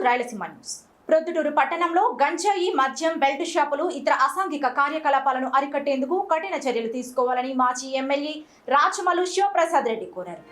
Rayalaseema news. Proddatur పట్టణంలో గంజాయి, మద్యం, బెల్ట్ షాపులు, ఇతర అసాంఘిక కార్యకలాపాలను అరికట్టేందుకు కఠిన చర్యలు తీసుకోవాలని మాజీ ఎమ్మెల్యే రాచమల్లు శివప్రసాద్ రెడ్డి కోరారు.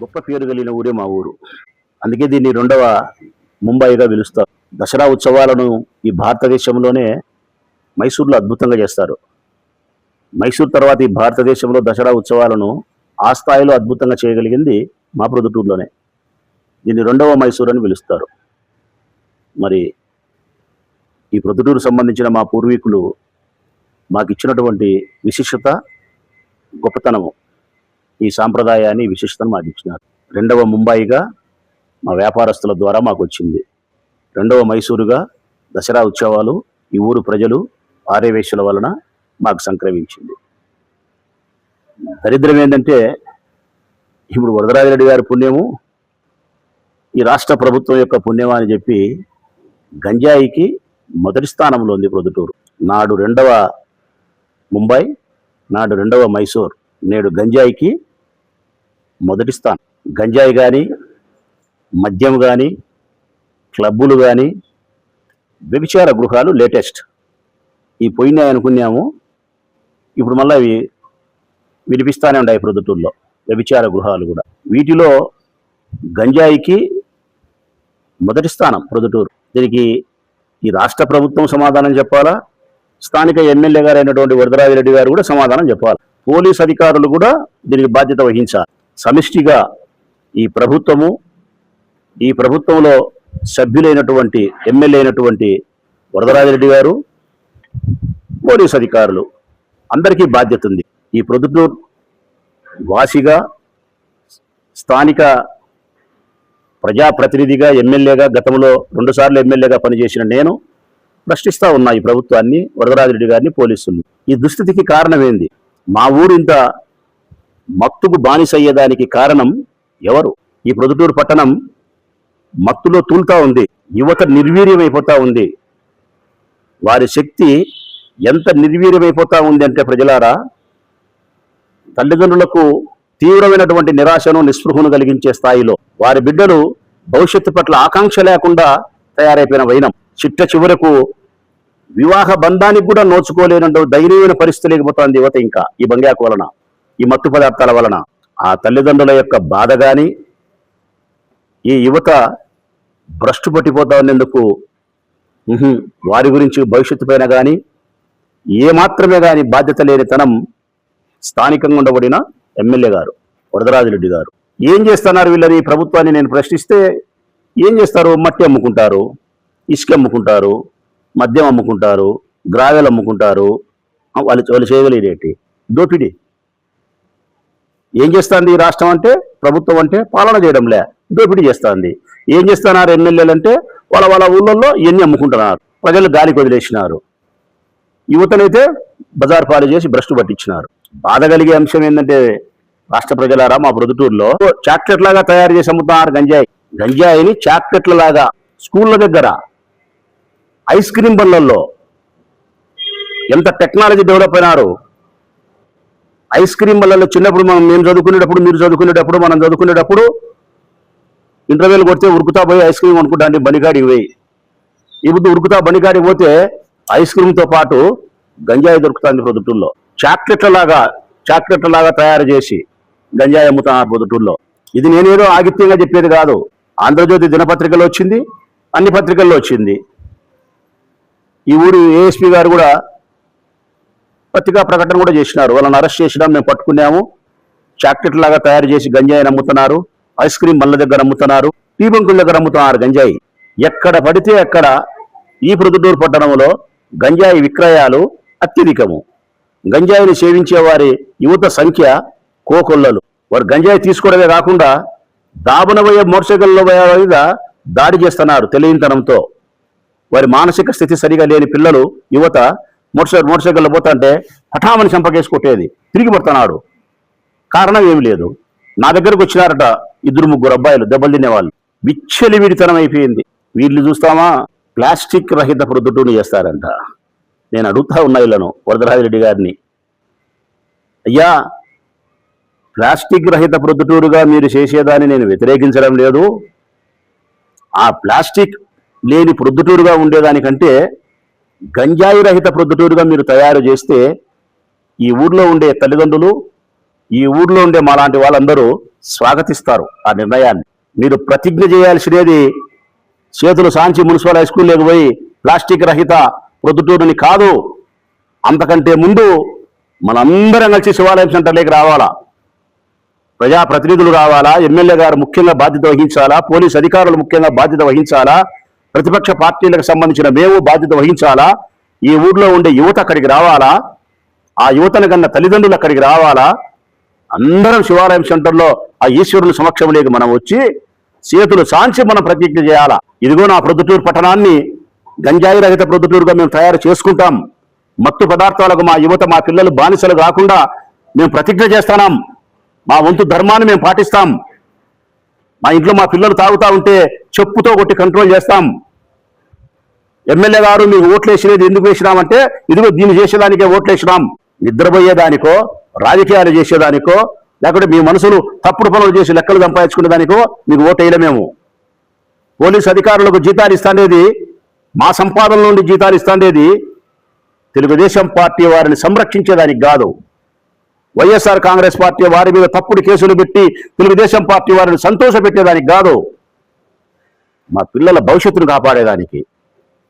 గొప్ప పేరు కలిగిన ఊరే మా ఊరు. అందుకే దీన్ని రెండవ ముంబైగా పిలుస్తారు. దసరా ఉత్సవాలను ఈ భారతదేశంలోనే మైసూర్లో అద్భుతంగా చేస్తారు. మైసూర్ తర్వాత ఈ భారతదేశంలో దసరా ఉత్సవాలను ఆ స్థాయిలో అద్భుతంగా చేయగలిగింది మా ప్రొద్దుటూరులోనే. దీన్ని రెండవ మైసూర్ అని పిలుస్తారు. మరి ఈ ప్రొద్దుటూరు సంబంధించిన మా పూర్వీకులు మాకు ఇచ్చినటువంటి విశిష్టత, గొప్పతనము, ఈ సాంప్రదాయాన్ని, విశిష్టతను మాకు ఇచ్చినారు. రెండవ ముంబైగా మా వ్యాపారస్తుల ద్వారా మాకు వచ్చింది. రెండవ మైసూరుగా దసరా ఉత్సవాలు ఈ ఊరు ప్రజలు ఆర్యవేశ్యుల వలన మాకు సంక్రమించింది. దరిద్రం ఏంటంటే ఇప్పుడు వరదరాజిరెడ్డి గారి పుణ్యము, ఈ రాష్ట్ర ప్రభుత్వం యొక్క పుణ్యమా అని చెప్పి గంజాయికి మొదటి స్థానంలో ఉంది ప్రొద్దుటూరు. నాడు రెండవ ముంబై, నాడు రెండవ మైసూర్, నేడు గంజాయికి మొదటి స్థానం. గంజాయి కానీ, మద్యం కానీ, క్లబ్బులు కానీ, వ్యభిచార గృహాలు లేటెస్ట్. ఈ పోయినాయి అనుకున్నాము, ఇప్పుడు మళ్ళీ అవి వినిపిస్తూనే ఉన్నాయి ప్రొద్దుటూరులో వ్యభిచార గృహాలు కూడా. వీటిలో గంజాయికి మొదటి స్థానం ప్రొద్దుటూరు. దీనికి ఈ రాష్ట్ర ప్రభుత్వం సమాధానం చెప్పాలా, స్థానిక ఎమ్మెల్యే గారు అయినటువంటి వరదరాజిరెడ్డి గారు కూడా సమాధానం చెప్పాలి. పోలీస్ అధికారులు కూడా దీనికి బాధ్యత వహించాలి. సమిష్టిగా ఈ ప్రభుత్వంలో సభ్యులైనటువంటి ఎమ్మెల్యే అయినటువంటి వరదరాజిరెడ్డి గారు, పోలీస్ అధికారులు అందరికీ బాధ్యత ఉంది. ఈ ప్రొద్దుటూరు వాసిగా, స్థానిక ప్రజాప్రతినిధిగా, ఎమ్మెల్యేగా, గతంలో 2 సార్లు ఎమ్మెల్యేగా పనిచేసిన నేను ప్రశ్నిస్తూ ఉన్నా ఈ ప్రభుత్వాన్ని, వరదరాజిరెడ్డి గారిని, పోలీసుల్ని. ఈ దుస్థితికి కారణం ఏంది? మా ఊరు ఇంత మత్తుకు బానిసయ్యేదానికి కారణం ఎవరు? ఈ ప్రొద్దుటూరు పట్టణం మత్తులో తూలుతా ఉంది. యువత నిర్వీర్యమైపోతా ఉంది. వారి శక్తి ఎంత నిర్వీర్యమైపోతా ఉంది అంటే, ప్రజలారా, తల్లిదండ్రులకు తీవ్రమైనటువంటి నిరాశను, నిస్పృహను కలిగించే స్థాయిలో వారి బిడ్డలు భవిష్యత్తు పట్ల ఆకాంక్ష లేకుండా తయారైపోయిన వైనం. చిట్ట చివరకు వివాహ బంధానికి కూడా నోచుకోలేనటువంటి దయనీయమైన పరిస్థితి లేకపోతుంది యువత. ఇంకా ఈ బంగాకు వలన, ఈ మత్తు పదార్థాల వలన ఆ తల్లిదండ్రుల యొక్క బాధ కానీ, ఈ యువత భ్రష్టు పట్టిపోతా ఉన్నందుకు వారి గురించి భవిష్యత్తు పైన కానీ ఏమాత్రమే కానీ బాధ్యత లేనితనం స్థానికంగా ఉండబడిన ఎమ్మెల్యే గారు వరదరాజిరెడ్డి గారు. ఏం చేస్తున్నారు వీళ్ళని? ప్రభుత్వాన్ని నేను ప్రశ్నిస్తే ఏం చేస్తారు? మట్టి అమ్ముకుంటారు, ఇసుక అమ్ముకుంటారు, మద్యం అమ్ముకుంటారు, గ్రావెల్ అమ్ముకుంటారు. వాళ్ళు చేయగలిగేటి దోపిడీ. ఏం చేస్తుంది ఈ రాష్ట్రం అంటే, ప్రభుత్వం అంటే పాలన చేయడంలే, దోపిడీ చేస్తుంది. ఏం చేస్తున్నారు ఎమ్మెల్యేలు అంటే, వాళ్ళ ఊళ్ళల్లో ఇవన్నీ అమ్ముకుంటున్నారు, ప్రజలు గాలికి వదిలేసినారు. యువతనైతే బజార్ పాలు చేసి భ్రష్టు పట్టించినారు. బాధ కలిగే అంశం ఏంటంటే, రాష్ట్ర ప్రజలారా, మా ప్రొద్దుటూరులో చాక్లెట్ లాగా తయారు చేసి అమ్ముతున్నారు గంజాయిని చాక్లెట్ల లాగా. స్కూళ్ళ దగ్గర, ఐస్ క్రీమ్ బండ్లలో ఎంత టెక్నాలజీ డెవలప్ అయినారు. ఐస్ క్రీమ్ బండ్లలో చిన్నప్పుడు మేము చదువుకునేటప్పుడు, మీరు చదువుకునేటప్పుడు, మనం చదువుకునేటప్పుడు ఇంటర్వెల్ కొడితే ఉరుకుతా పోయి ఐస్ క్రీమ్ అనుకుంటా అండి బనికాడికి పోయి. ఇప్పుడు ఉరుకుతా బనికాడికి పోతే ఐస్ క్రీమ్తో పాటు గంజాయి దొరుకుతుంది ప్రొద్దుటూరులో. చాక్లెట్ల లాగా తయారు చేసి గంజాయి అమ్ముతున్నారు ప్రొద్దుటూరులో. ఇది నేనేదో ఆగిత్యంగా చెప్పేది కాదు. ఆంధ్రజ్యోతి దినపత్రికలో వచ్చింది, అన్ని పత్రికల్లో వచ్చింది. ఈ ఊరి ఏఎస్పీ గారు కూడా పత్రికా ప్రకటన కూడా చేసినారు. వాళ్ళని అరెస్ట్ చేసినాం, మేము పట్టుకున్నాము, చాక్లెట్ లాగా తయారు చేసి గంజాయిని అమ్ముతున్నారు, ఐస్ క్రీమ్ బండ్ల దగ్గర అమ్ముతున్నారు, టీ బంకుల దగ్గర అమ్ముతున్నారు గంజాయి. ఎక్కడ పడితే అక్కడ ఈ ప్రొద్దుటూరు పట్టణంలో గంజాయి విక్రయాలు అత్యధికము. గంజాయిని సేవించే వారి యువత సంఖ్య కోకొల్లలు. వారు గంజాయి తీసుకోవడమే కాకుండా దాబన పోయే మోటార్ సైకిల్లో మీద దాడి చేస్తున్నారు తెలియనితనంతో. వారి మానసిక స్థితి సరిగా లేని పిల్లలు, యువత మోటార్ సైకిల్లో పోతుంటే హఠామని చంపకేసుకొట్టేది, తిరిగి పడుతున్నాడు. కారణం ఏమి లేదు. నా దగ్గరకు వచ్చినారట 2-3 అబ్బాయిలు, దెబ్బలు తినేవాళ్ళు. విచ్చలివిడితనం అయిపోయింది. వీళ్ళు చూస్తామా, ప్లాస్టిక్ రహిత ప్రొద్దుటూరుని చేస్తారంట. నేను అడుగుతా ఉన్నా వీళ్ళను, వరదరాజిరెడ్డి గారిని, అయ్యా ప్లాస్టిక్ రహిత ప్రొద్దుటూరుగా మీరు చేసేదాన్ని నేను వ్యతిరేకించడం లేదు. ఆ ప్లాస్టిక్ లేని ప్రొద్దుటూరుగా ఉండేదానికంటే గంజాయి రహిత ప్రొద్దుటూరుగా మీరు తయారు చేస్తే ఈ ఊర్లో ఉండే తల్లిదండ్రులు, ఈ ఊర్లో ఉండే మాలాంటి వాళ్ళందరూ స్వాగతిస్తారు ఆ నిర్ణయాన్ని. మీరు ప్రతిజ్ఞ చేయాల్సినది చేతులు సాంచి మున్సిపల్ హై స్కూల్లోకి పోయి ప్లాస్టిక్ రహిత ప్రొద్దుటూరుని కాదు, అంతకంటే ముందు మనందరం కలిసి శివాలయం సెంటర్లోకి రావాలా. ప్రజాప్రతినిధులు రావాలా, ఎమ్మెల్యే గారు ముఖ్యంగా బాధ్యత వహించాలా, పోలీస్ అధికారులు ముఖ్యంగా బాధ్యత వహించాలా, ప్రతిపక్ష పార్టీలకు సంబంధించిన మేము బాధ్యత వహించాలా, ఈ ఊర్లో ఉండే యువత అక్కడికి రావాలా, ఆ యువతను కన్నా తల్లిదండ్రులు అక్కడికి రావాలా. అందరం శివాలయం సెంటర్లో ఆ ఈశ్వరుని సమక్షంలోకి మనం వచ్చి చేతులు సాంచి మనం ప్రతిజ్ఞ చేయాలా. ఇదిగో నా ప్రొద్దుటూరు పట్టణాన్ని గంజాయి రహిత ప్రొద్దుటూరుగా మేము తయారు చేసుకుంటాం. మత్తు పదార్థాలకు మా యువత, మా పిల్లలు బానిసలు కాకుండా మేము ప్రతిజ్ఞ చేస్తున్నాం. మా వంతు ధర్మాన్ని మేము పాటిస్తాం. మా ఇంట్లో మా పిల్లలు తాగుతా ఉంటే చెప్పుతో కొట్టి కంట్రోల్ చేస్తాం. ఎమ్మెల్యే గారు మీకు ఓట్లు వేసినది ఎందుకు వేసినామంటే ఇదిగో దీన్ని చేసేదానికే ఓట్లు వేసినాం. నిద్రపోయేదానికో, రాజకీయాలు చేసేదానికో, లేకుంటే మీ మనసులు తప్పుడు పనులు చేసి లెక్కలు సంపాదించుకునే దానికో మీకు ఓటు వేయలే మేము. పోలీస్ అధికారులకు జీతాలు ఇస్తాండేది, మా సంపాదన నుండి జీతాలు ఇస్తాండేది తెలుగుదేశం పార్టీ వారిని సంరక్షించేదానికి కాదు. వైఎస్ఆర్ కాంగ్రెస్ పార్టీ వారి మీద తప్పుడు కేసులు పెట్టి తెలుగుదేశం పార్టీ వారిని సంతోషపెట్టేదానికి కాదు, మా పిల్లల భవిష్యత్తును కాపాడేదానికి,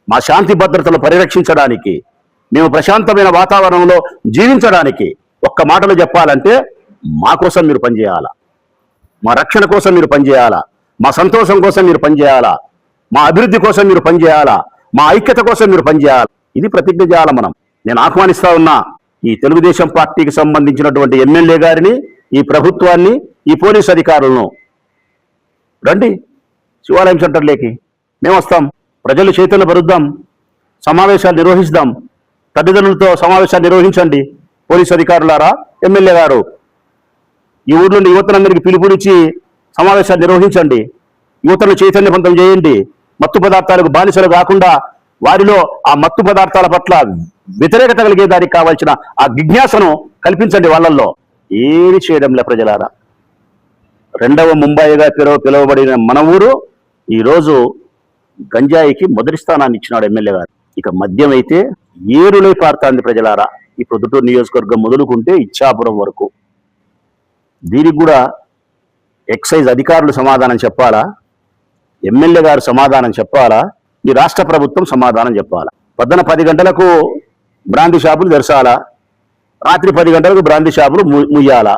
మా శాంతి భద్రతలు పరిరక్షించడానికి, మేము ప్రశాంతమైన వాతావరణంలో జీవించడానికి. ఒక్క మాటలో చెప్పాలంటే మా కోసం మీరు పనిచేయాలా, మా రక్షణ కోసం మీరు పనిచేయాలా, మా సంతోషం కోసం మీరు పనిచేయాలా, మా అభివృద్ధి కోసం మీరు పనిచేయాలా, మా ఐక్యత కోసం మీరు పనిచేయాలి. ఇది ప్రతిజ్ఞ చేయాలి మనం. నేను ఆహ్వానిస్తా ఉన్నా ఈ తెలుగుదేశం పార్టీకి సంబంధించినటువంటి ఎమ్మెల్యే గారిని, ఈ ప్రభుత్వాన్ని, ఈ పోలీస్ అధికారులను, రండి శివాలయం సెంటర్లోకి, మేము వస్తాం. ప్రజలు చైతన్యపరుద్దాం, సమావేశాలు నిర్వహిస్తాం. తల్లిదండ్రులతో సమావేశాలు నిర్వహించండి. పోలీస్ అధికారులారా, ఎమ్మెల్యే గారు ఈ ఊర్లోని యువతలందరికీ పిలుపునిచ్చి సమావేశాలు నిర్వహించండి. యువతను చైతన్యవంతం చేయండి. మత్తు పదార్థాలకు బానిసలు కాకుండా వారిలో ఆ మత్తు పదార్థాల పట్ల వ్యతిరేకత కలిగేదానికి కావాల్సిన ఆ జిజ్ఞాసను కల్పించండి వాళ్ళల్లో. ఏమి చేయడంలే ప్రజలారా. రెండవ ముంబైగా పిలువబడిన మన ఊరు ఈరోజు గంజాయికి మొదటి స్థానాన్ని ఇచ్చినాడు ఎమ్మెల్యే గారు. ఇక మద్యం అయితే ఏరులై పారుతాంది ప్రజలారా. ఈ ప్రొద్దుటూరు నియోజకవర్గం మొదలుకుంటే ఇచ్చాపురం వరకు. దీనికి కూడా ఎక్సైజ్ అధికారులు సమాధానం చెప్పాలా, ఎమ్మెల్యే గారు సమాధానం చెప్పాలా, ఈ రాష్ట్ర ప్రభుత్వం సమాధానం చెప్పాలా. పొద్దున 10 గంటలకు బ్రాందీ షాపులు తెరచాలా, రాత్రి 10 గంటలకు బ్రాందీ షాపులు ముయ్యాలా.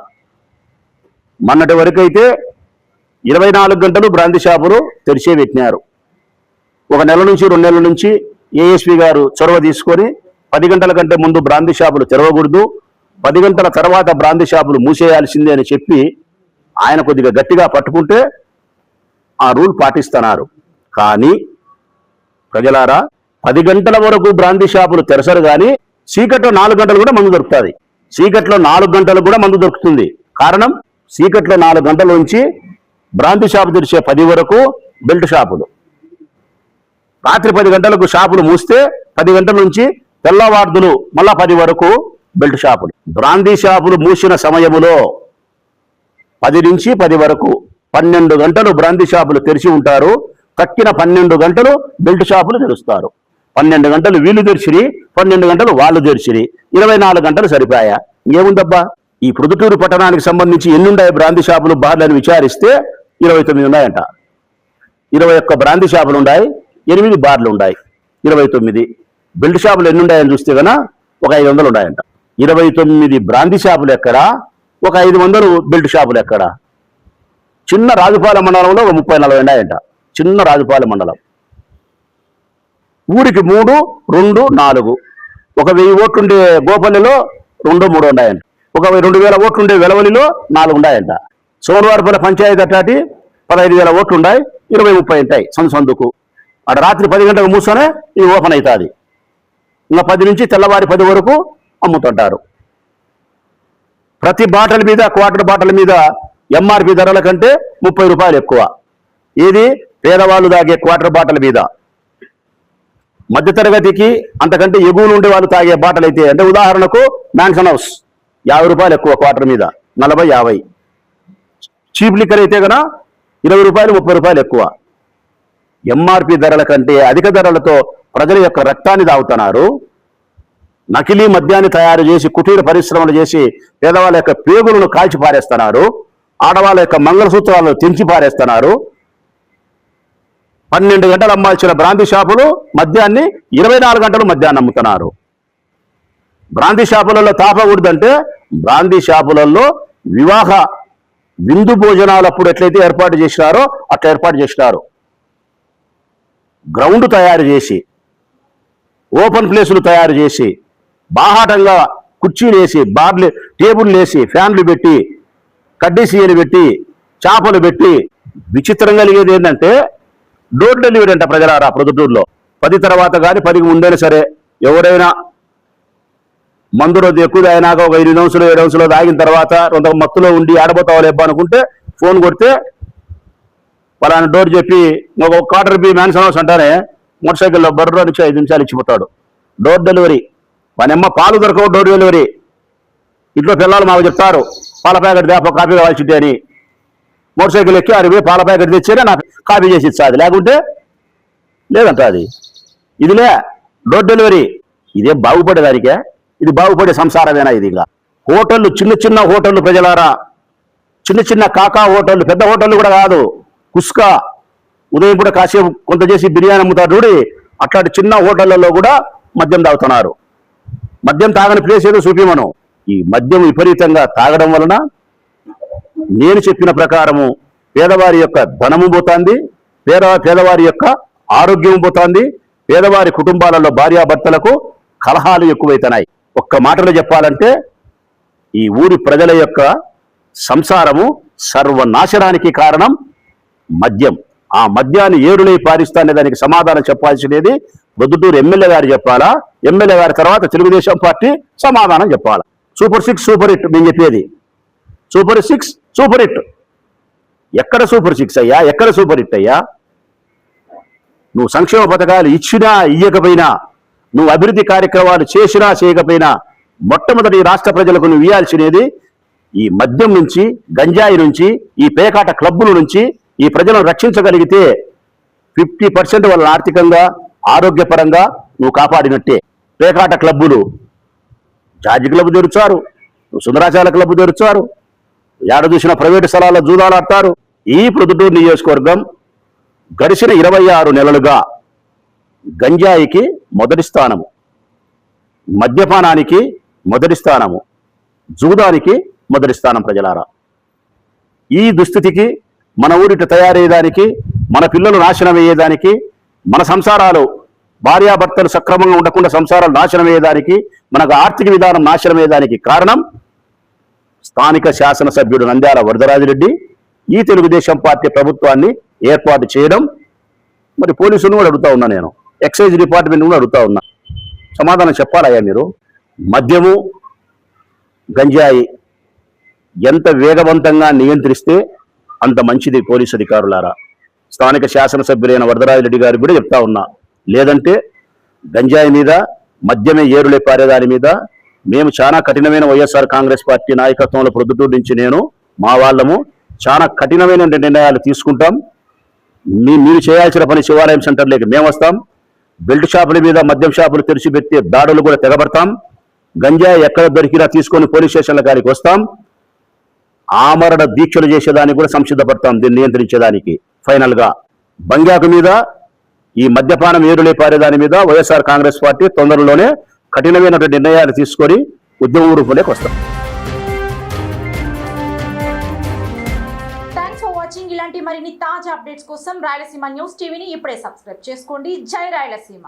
మొన్నటి వరకు అయితే 24 గంటలు బ్రాందీ షాపులు తెరిచే పెట్టినారు. 1 నెల నుంచి 2 నెలల నుంచి ఏఎస్పీ గారు చొరవ తీసుకొని 10 గంటల కంటే ముందు బ్రాందీ షాపులు తెరవకూడదు, 10 గంటల తర్వాత బ్రాందీ షాపులు మూసేయాల్సిందే అని చెప్పి ఆయన కొద్దిగా గట్టిగా పట్టుకుంటే ఆ రూల్ పాటిస్తున్నారు. కానీ ప్రజలారా, 10 గంటల వరకు బ్రాందీ షాపులు తెరసరు కానీ చీకట్లో 4 గంటలు కూడా మందు దొరుకుతుంది. చీకట్లో 4 గంటలు కూడా మందు దొరుకుతుంది. కారణం, చీకట్లో 4 గంటల నుంచి బ్రాందీ షాపు తెరిచే 10 వరకు బెల్ట్ షాపులు, రాత్రి 10 గంటలకు షాపులు మూస్తే 10 గంటల నుంచి తెల్లవార్దులు మళ్ళా 10 వరకు బెల్ట్ షాపులు. బ్రాందీ షాపులు మూసిన సమయములో 10 నుంచి 10 వరకు 12 గంటలు బ్రాందీ షాపులు తెరిచి ఉంటారు. కక్కిన 12 గంటలు బెల్ట్ షాపులు తెరుస్తారు. 12 గంటలు వీళ్ళు తెరిచిరి, 12 గంటలు వాళ్ళు తెరిచిరి, 24 గంటలు సరిపోయా. ఇంకేముందబ్బా. ఈ ప్రొద్దుటూరు పట్టణానికి సంబంధించి ఎన్ని ఉన్నాయి బ్రాందీ షాపులు బార్లని విచారిస్తే 29 ఉన్నాయంట. 21 బ్రాందీ షాపులు ఉన్నాయి, 8 బార్లు ఉన్నాయి, 29. బెల్ట్ షాపులు ఎన్ని ఉన్నాయని చూస్తే కన్నా ఒక 500 ఉన్నాయంట. 29 బ్రాందీ షాపులు ఎక్కడ, ఒక 500 బెల్ట్ షాపులు ఎక్కడ. చిన్న రాజుపాలెం మండలంలో ఒక 30-40 ఉన్నాయంట. చిన్న రాజుపాలెం మండలం. ఊరికి 3, 2, 4. ఒక 1000 ఓట్లుండే గోపల్లిలో 2-3 ఉన్నాయంట. ఒక 2000 ఓట్లుండే వెలవలిలో 4 ఉన్నాయంట. సోమవారపల్లి పంచాయతీ అట్టాటి 15,000 ఓట్లు ఉన్నాయి, 20-30 ఉంటాయి సందుకు. అక్కడ రాత్రి 10 గంటలకు మూసుకొనే ఇది ఓపెన్ అవుతుంది. ఇంకా 10 నుంచి తెల్లవారి 10 వరకు అమ్ముతుంటారు. ప్రతి బాటల మీద, క్వార్టర్ బాటల మీద ఎంఆర్పి ధరల కంటే 30 రూపాయలు ఎక్కువ. ఇది పేదవాళ్ళు తాగే క్వార్టర్ బాటల మీద. మధ్యతరగతికి అంతకంటే ఎగువలు ఉండే వాళ్ళు తాగే బాటలు అయితే, అంటే ఉదాహరణకు మ్యాన్షన్ హౌస్ 50 రూపాయలు ఎక్కువ క్వార్టర్ మీద, 40-50. చీప్ లిక్కర్ అయితే కనుక 20 రూపాయలు 30 రూపాయలు ఎక్కువ. ఎంఆర్పి ధరల కంటే అధిక ధరలతో ప్రజల యొక్క రక్తాన్ని తాగుతున్నారు. నకిలీ మద్యాన్ని తయారు చేసి కుటీర పరిశ్రమలు చేసి పేదవాళ్ళ యొక్క పేగులను కాల్చి పారేస్తున్నారు. ఆడవాళ్ళ యొక్క మంగళసూత్రాలను తెంచి పారేస్తున్నారు. 12 గంటలు అమ్మాల్సిన బ్రాంతి షాపులు మద్యాన్ని 24 గంటలు మద్యాన్ని అమ్ముతున్నారు. బ్రాంతి షాపులలో తాపకూడదంటే బ్రాంతి షాపులలో వివాహ విందు భోజనాలు అప్పుడు ఎట్లయితే ఏర్పాటు చేసినారో అట్లా ఏర్పాటు చేసినారు. గ్రౌండ్ తయారు చేసి, ఓపెన్ ప్లేసులు తయారు చేసి, బాహాటంగా కుర్చీలు వేసి, బార్లు టేబుల్ వేసి, ఫ్యాన్లు పెట్టి, కడ్డీసీయలు పెట్టి, చేపలు పెట్టి, విచిత్రం కలిగేది ఏంటంటే డోర్ డెలివరీ అంట ప్రజలారా. ప్రొద్దుటూరులో 10 తర్వాత కానీ 10కి ముందైనా సరే ఎవరైనా మందు రోజు ఎక్కువ అయినాక ఒక 8 నిమిషాలు 7 నిమిషాలు తాగిన తర్వాత కొంత మత్తులో ఉండి ఆడబోతావు లేబ్బా అనుకుంటే ఫోన్ కొడితే పలానా డోర్ చెప్పి ఒక క్వార్టర్ బి మ్యాన్షన్ హౌస్ అంటానే మోటార్ సైకిల్లో బర్రో నుంచి 5 నిమిషాలు ఇచ్చిపోతాడు. Door delivery. మనమ్మ పాలు దొరకవు, డోర్ డెలివరీ. ఇంట్లో పిల్లలు మాకు చెప్తారు పాల ప్యాకెట్ దేప కాపీ కావాల్సిందే అని. మోటార్ సైకిల్ ఎక్కి 60 పాల ప్యాకెట్ తెచ్చేనే నాకు కాపీ చేసి ఇచ్చాది, లేకుంటే లేదంట. అది ఇదిలే డోర్ డెలివరీ. ఇదే బాగుపడేదానికే? ఇది బాగుపడే సంసారమేనా? ఇది ఇంకా హోటళ్ళు, చిన్న చిన్న హోటళ్ళు ప్రజలారా, చిన్న చిన్న కాకా హోటళ్ళు, పెద్ద హోటళ్ళు కూడా కాదు. కుస్కా ఉదయం కూడా కాసేపు కొంత చేసి బిర్యానీ అమ్ముతారు చూడి, అట్లాంటి చిన్న హోటళ్లలో కూడా మద్యం తాగుతున్నారు. మద్యం తాగని ప్లేస్ ఏదో చూపిమను. ఈ మద్యం విపరీతంగా తాగడం వలన నేను చెప్పిన ప్రకారము పేదవారి యొక్క ధనము పోతుంది, పేదవారి యొక్క ఆరోగ్యం పోతుంది, పేదవారి కుటుంబాలలో భార్యాభర్తలకు కలహాలు ఎక్కువైతున్నాయి. ఒక్క మాటలో చెప్పాలంటే ఈ ఊరి ప్రజల యొక్క సంసారము సర్వనాశనానికి కారణం మద్యం. ఆ మద్యాన్ని ఏరులై పారిస్తానే దానికి సమాధానం చెప్పాల్సినది ప్రొద్దుటూరు ఎమ్మెల్యే గారు చెప్పాలా, ఎమ్మెల్యే గారి తర్వాత తెలుగుదేశం పార్టీ సమాధానం చెప్పాలా. సూపర్ 6 సూపర్ హిట్ నేను చెప్పేది. Super 6 super hit. ఎక్కడ సూపర్ 6 అయ్యా? ఎక్కడ సూపర్ హిట్ అయ్యా? నువ్వు సంక్షేమ పథకాలు ఇచ్చినా ఇయ్యకపోయినా, నువ్వు అభివృద్ధి కార్యక్రమాలు చేసినా చేయకపోయినా, మొట్టమొదటి రాష్ట్ర ప్రజలకు నువ్వు ఇవ్వాల్సినది ఈ మద్యం నుంచి, గంజాయి నుంచి, ఈ పేకాట క్లబ్బుల నుంచి ఈ ప్రజలను రక్షించగలిగితే 50% వాళ్ళ ఆర్థికంగా ఆరోగ్యపరంగా నువ్వు కాపాడినట్టే. పేకాట క్లబ్బులు, జార్జి క్లబ్ తెరుచారు, సుందరాచాల క్లబ్ తెరుచారు, ఏడ చూసిన ప్రైవేటు స్థలాల్లో జూదాలాడతారు. ఈ ప్రొద్దుటూరు నియోజకవర్గం గడిచిన 26 నెలలుగా గంజాయికి మొదటి స్థానము, మద్యపానానికి మొదటి స్థానము, జూదానికి మొదటి స్థానం. ప్రజలారా, ఈ దుస్థితికి మన ఊరిట తయారయ్యేదానికి, మన పిల్లలు నాశనం అయ్యేదానికి, మన సంసారాలు భార్యాభర్తలు సక్రమంగా ఉండకుండా సంసారాలు నాశనం అయ్యేదానికి, మనకు ఆర్థిక విధానం నాశనం అయ్యేదానికి కారణం స్థానిక శాసనసభ్యుడు నంద్యాల వరదరాజిరెడ్డి ఈ తెలుగుదేశం పార్టీ ప్రభుత్వాన్ని ఏర్పాటు చేయడం. మరి పోలీసులను కూడా అడుగుతా ఉన్నా, నేను ఎక్సైజ్ డిపార్ట్మెంట్ కూడా అడుగుతా ఉన్నా, సమాధానం చెప్పాలయ్యా మీరు. మద్యము గంజాయి ఎంత వేగవంతంగా నియంత్రిస్తే అంత మంచిది. పోలీసు అధికారులారా, స్థానిక శాసనసభ్యులైన వరదరాజిరెడ్డి గారికి కూడా చెప్తా ఉన్నా, లేదంటే గంజాయి మీద, మద్యమే ఏరులే పారేదాని మీద మేము చాలా కఠినమైన వైఎస్ఆర్ కాంగ్రెస్ పార్టీ నాయకత్వంలో ప్రొద్దుటూరు నుంచి నేను మా వాళ్ళము చాలా కఠినమైన నిర్ణయాలు తీసుకుంటాం. మీరు చేయాల్సిన పని శివాలయం సెంటర్లోకి మేము వస్తాం. బెల్ట్ షాపుల మీద, మద్యం షాపులు తెరిచిపెట్టి దాడులు కూడా తెగబడతాం. గంజాయి ఎక్కడ దొరికినా తీసుకొని పోలీస్ స్టేషన్ల గారికి వస్తాం. ఆమరణ దీక్షలు చేసేదానికి కూడా సంసిద్ధపడతాం దీన్ని నియంత్రించేదానికి. ఫైనల్ గా బంగాకు మీద, ఈ మద్యపానం ఏరులే పారేదాని మీద వైఎస్ఆర్ కాంగ్రెస్ పార్టీ తొందరలోనే కఠినమైన నిర్ణయాలు తీసుకొని ఉద్యమ రూపంలోకి వస్తాం. Thanks for watching. ఇలాంటి మరిన్ని తాజా అప్డేట్స్ కోసం రాయలసీమ న్యూస్ టీవీని ఇప్పుడే సబ్స్క్రైబ్ చేసుకోండి. జై రాయలసీమ.